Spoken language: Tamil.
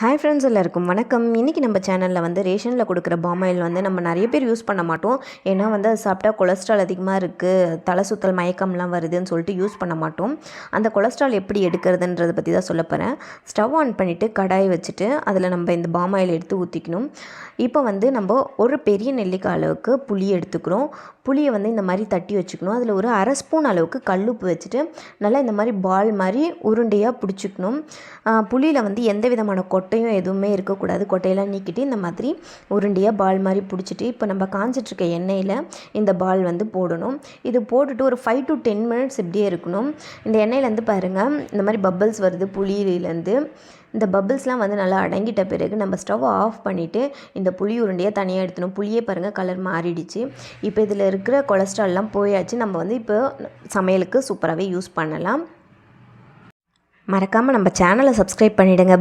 ஹாய் ஃப்ரெண்ட்ஸ், எல்லாருக்கும் வணக்கம். இன்றைக்கி நம்ம சேனலில் வந்து ரேஷனில் கொடுக்குற பாம் ஆயில் வந்து நம்ம நிறைய பேர் யூஸ் பண்ண மாட்டோம். ஏன்னா வந்து அது சாப்பிட்டா கொலஸ்ட்ரால் அதிகமாக இருக்குது, தலை சுத்தல் மயக்கம்லாம் வருதுன்னு சொல்லிட்டு யூஸ் பண்ண மாட்டோம். அந்த கொலஸ்ட்ரால் எப்படி எடுக்கிறதுன்றதை பற்றி தான் சொல்ல போகிறேன். ஸ்டவ் ஆன் பண்ணிவிட்டு கடாயை வச்சுட்டு அதில் நம்ம இந்த பாம் ஆயில் எடுத்து ஊற்றிக்கணும். இப்போ வந்து நம்ம ஒரு பெரிய நெல்லிக்காய் அளவுக்கு புளி எடுத்துக்கிறோம். புளியை வந்து இந்த மாதிரி தட்டி வச்சுக்கணும். அதில் ஒரு அரை ஸ்பூன் அளவுக்கு கல்லுப்பு வச்சுட்டு நல்லா இந்த மாதிரி பால் மாதிரி உருண்டையாக பிடிச்சிக்கணும். புளியில் வந்து எந்த விதமான கொட்டையும் எதுவுமே இருக்கக்கூடாது. கொட்டையெல்லாம் நீக்கிட்டு இந்த மாதிரி உருண்டையாக பால் மாதிரி பிடிச்சிட்டு இப்போ நம்ம காஞ்சிட்ருக்க எண்ணெயில் இந்த பால் வந்து போடணும். இது போட்டுட்டு ஒரு 5 to 10 மினிட்ஸ் இப்படியே இருக்கணும். இந்த எண்ணெயிலேருந்து பாருங்கள் இந்த மாதிரி பபிள்ஸ் வருது புளியிலேருந்து. இந்த பபிள்ஸ்லாம் வந்து நல்லா அடங்கிட்ட பிறகு நம்ம ஸ்டவ் ஆஃப் பண்ணிவிட்டு இந்த புளி உருண்டையை தனியாக எடுத்துணும். புளியே பாருங்கள் கலர் மாறிடுச்சு. இப்போ இதில் இருக்கிற கொலஸ்ட்ரால்லாம் போயாச்சு. நம்ம வந்து இப்போ சமையலுக்கு சூப்பராகவே யூஸ் பண்ணலாம். மறக்காமல் நம்ம சேனலை சப்ஸ்கிரைப் பண்ணிவிடுங்க.